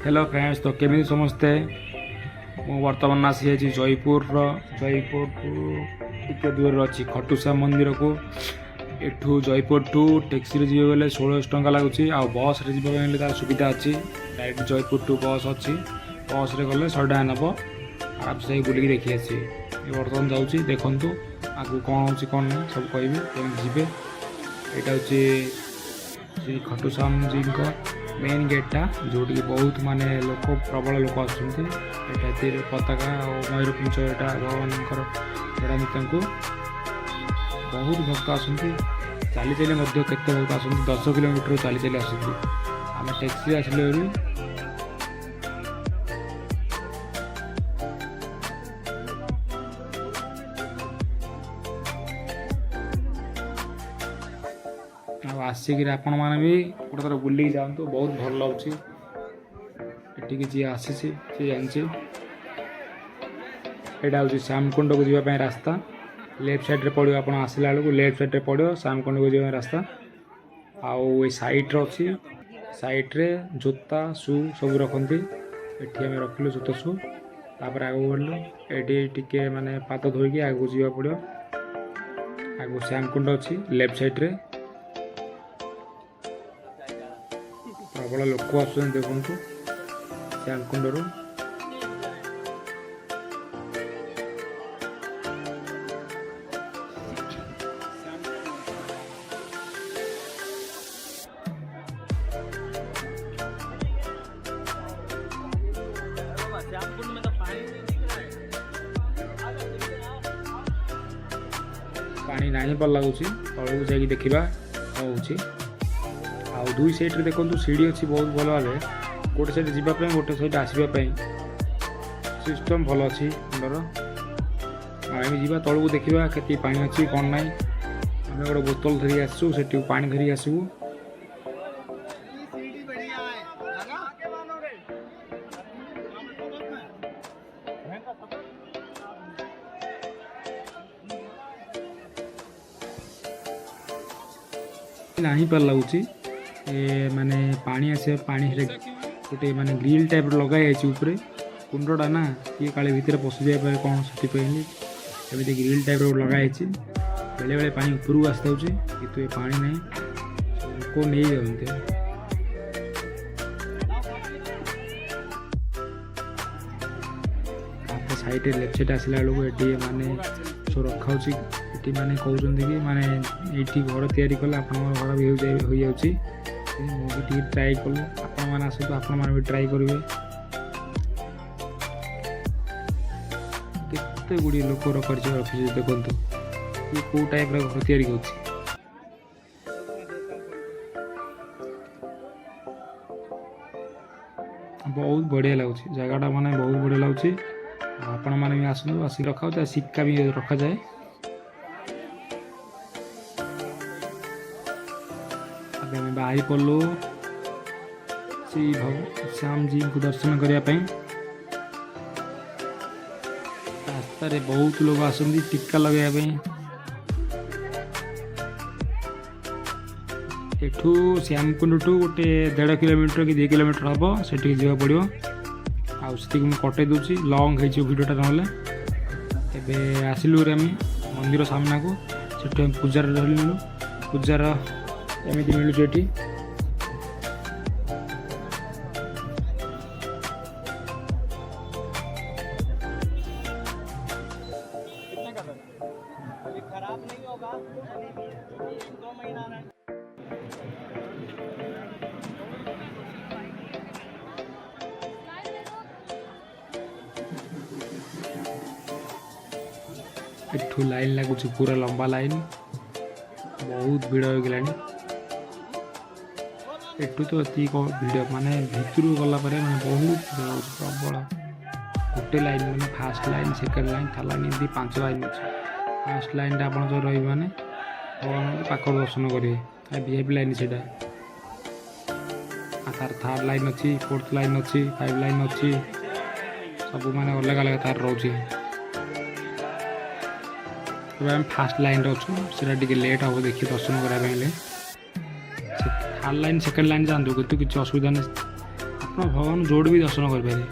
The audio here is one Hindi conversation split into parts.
हेलो फ्रेंड्स, तो केमी समस्ते बर्तमान आसी जयपुर टे दूर अच्छी खटुसा मंदिर को एठू जयपुर टू टैक्सी जी गले 1600 टंका लगुच आ बस रे जी तार सुविधा अच्छी डायरेक्ट जयपुर टू बस अच्छी बस रे गले 100 टका नब आराम से बुलिक देखी आसी बर्तमान जाऊँगी देखूँ आगू कौन हो कौन ना सब कह जी यहाँ हूँ श्री खटुश्याम जी मेन गेटा जोटी बहुत माने लोक प्रबल लोक आसुँच पताका और मयूरपुंज यहाँ भगवान को बहुत भक्त आसुँच चली चली केते भक्त आसुँच 10 किलोमीटर चली चली आसुँच आम टैक्सी आसिले आसिक आपण मैंने भी गोटे थर बुलिक जातु बहुत भल लगुच ये जी आसी सी जानी यहाँ हूँ श्यामकुंड को जीवाई रास्ता लेफ्ट साइड पड़ो आप आसला बेलू लेफ्ट साइड पड़ो श्यामकुंड को जीवाई रास्ता आउ सैड्रे अच्छी सैड्रे जोता शू सब रखती ये आम रखिलु जोता शू तापर आगे बढ़लु ये टे माने पाद धोईकी आगे जावा पड़ो आगे श्यामकुंड अच्छी लेफ्ट साइड्रे प्रबल लोक आस देखु श्यामकुंड पानी नहीं भल लगुच तलू जा देखा हूँ आउ दुई साइड देखो सीढ़ी अच्छी बहुत भल भाव गोटे साइड जावाई गोटे साइड आसवाई सिस्टम भल अच्छी अंदर आम जा तलू को देखा के पानी अच्छी कौन ना आम गोटे बोतल धरी आसू से पानी धरी आसबू नहीं पार लगुच माने पानी आसे पानी गोटे माने ग्रिल टाइप लगाई ऊपर कुंडटा ना ये काले भितर पशि जाए कौन से एमती ग्रिल टाइप लगाई बेले बेले पानी ऊपर को आसता कि पानी नहीं को नहीं जाते साइड लेफ्ट साइड आसला बेलू ये माने सब रखा ये माने कहते कि माने ये घर तैयारी कले आप घर भी हो जाऊँगी मुझे ट्राए कले आपण आसतु आपण भी ट्राए करेंगे केते गुड़ी लोक रखी देखु ये कौ टाइप घर तैयारी कर बहुत बढ़िया लगुच जगटा माने बहुत बढ़िया लगुच आपण मैंने भी आसतु आसिक रखा सिक्का भी रखा जाए बाहरी पड़लु श्री श्याम जी को दर्शन करने रास्तार बहुत लोग आसती टीका लगे एठू श्यामकुंड टू गोटे 1.5 किलोमीटर कि 2 किलोमीटर हम से जा पड़ो आती कटे दूसरी लंग हो भिडटा ना आसिलु मंदिर सामना को से पूजार रही पूजार एमती मिलूँ ये एठू लाइन लगुच पूरा लंबा लाइन बहुत भीड़ हो गलानी एठू तो भिड़ माने भितर गला माने बहुत प्रबल गोटे लाइन माने fast line second line third line एमती 5 लाइन अच्छे फास्ट लाइन आप रही मैंने भगवान पाख दर्शन करेंगे वीआईपी लाइन से तार थर्ड लाइन अच्छी 4th लाइन अच्छी 5 लाइन अच्छी सब माने अलग अलग तार रोचे फास्ट लाइन अच्छु से लेट हम देखिए दर्शन करने थर्ड लाइन सेकेंड लाइन जातु कितु किसी असुविधा नहीं आप ଆପଣ ଭଗବାନ ଯୋଉଠି ବି ଦର୍ଶନ କରିପାରିବେ।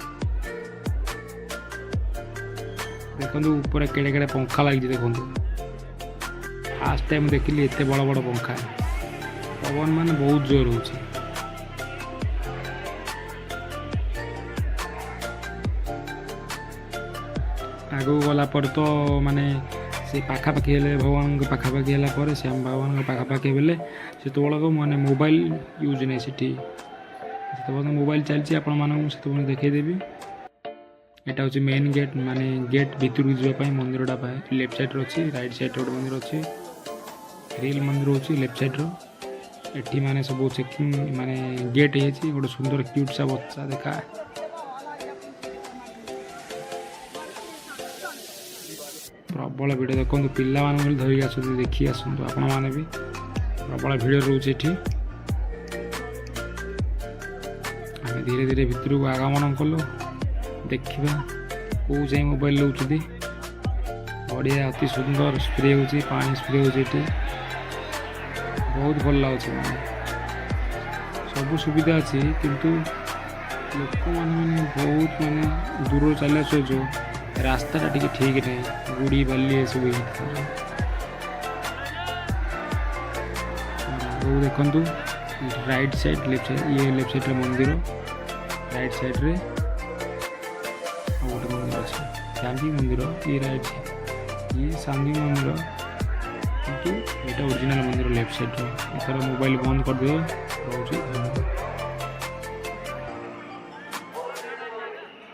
ଦେଖନ୍ତୁ ଉପରେ କେଡ଼େ କେଡ଼େ ପଙ୍ଖା ଲାଗିଛି ଦେଖନ୍ତୁ। ଫାଷ୍ଟ ଟାଇମ୍ ଦେଖିଲି ଏତେ ବଡ଼ ବଡ଼ ପଙ୍ଖା। ପବନ ମାନେ ବହୁତ ଜୋର ହେଉଛି। ଆଗକୁ ଗଲା ପରେ ତ ମାନେ ସେ ପାଖାପାଖି ହେଲେ ଭଗବାନଙ୍କ ପାଖାପାଖି ହେଲା ପରେ ଶ୍ୟାମ ଭଗବାନଙ୍କ ପାଖାପାଖି ହେଲେ ସେତେବେଳକୁ ମାନେ ମୋବାଇଲ ୟୁଜ୍ ନାହିଁ ସେଠି। ଯେତେବେଳେ ମୋବାଇଲ ଚାଲିଛି ଆପଣମାନଙ୍କୁ ସେତେବେଳେ ଦେଖାଇଦେବି। ଏଇଟା ହେଉଛି ମେନ୍ ଗେଟ୍, ମାନେ ଗେଟ୍ ଭିତରକୁ ଯିବା ପାଇଁ ମନ୍ଦିରଟା ପାଇଁ ଲେଫ୍ଟ ସାଇଡ଼୍ରେ ଅଛି। ରାଇଟ୍ ସାଇଡ଼୍ରେ ଗୋଟେ ମନ୍ଦିର ଅଛି। ରିଲ୍ ମନ୍ଦିର ହେଉଛି ଲେଫ୍ଟ ସାଇଡ଼୍ର। ଏଠି ମାନେ ସବୁ ଚେକିଂ ମାନେ ଗେଟ୍ ହେଇଛି। ଗୋଟେ ସୁନ୍ଦର କ୍ୟୁଟ୍ ସା ବଚ୍ଚା ଦେଖା। ପ୍ରବଳ ଭିଡ଼ ଦେଖନ୍ତୁ। ପିଲାମାନଙ୍କୁ ଧରିକି ଆସନ୍ତୁ, ଦେଖି ଆସନ୍ତୁ ଆପଣମାନେ ବି। ପ୍ରବଳ ଭିଡ଼ ରହୁଛି ଏଠି। ଆମେ ଧୀରେ ଧୀରେ ଭିତରକୁ ଆଗମନ କଲୁ। ଦେଖିବା କେଉଁ ଯାଇ ମୋବାଇଲ ନେଉଛନ୍ତି। ବଢ଼ିଆ ଅତି ସୁନ୍ଦର ସ୍ପ୍ରେ ହେଉଛି, ପାଣି ସ୍ପ୍ରେ ହେଉଛି ଏଠି। ବହୁତ ଭଲ ଲାଗୁଛି। ମାନେ ସବୁ ସୁବିଧା ଅଛି କିନ୍ତୁ ଲୋକମାନେ ବହୁତ ମାନେ ଦୂର ଚାଲି ଆସୁଛୁ। ରାସ୍ତାଟା ଟିକେ ଠିକ୍ ନାହିଁ, ଗୁଡ଼ି ବାଲି ଏସବୁ ହେଇଥାଏ। ଆଗକୁ ଦେଖନ୍ତୁ ରାଇଟ୍ ସାଇଡ଼୍ ଲେଫ୍ଟ ସାଇଡ଼୍, ଇଏ ଲେଫ୍ଟ ସାଇଡ଼୍ରେ ମନ୍ଦିର, ରାଇଟ୍ ସାଇଡ଼୍ରେ ଆଉ ଗୋଟେ ମନ୍ଦିର ଅଛି ଶାନ୍ତି ମନ୍ଦିର। ଇଏ ରାଇଟ୍ ଇଏ ଶାନ୍ତି ମନ୍ଦିର କିନ୍ତୁ ଏଇଟା ଅରିଜିନାଲ୍ ମନ୍ଦିର ଲେଫ୍ଟ ସାଇଡ଼୍ର। ଏଥର ମୋବାଇଲ ବନ୍ଦ କରିଦିଅ ରହୁଛି।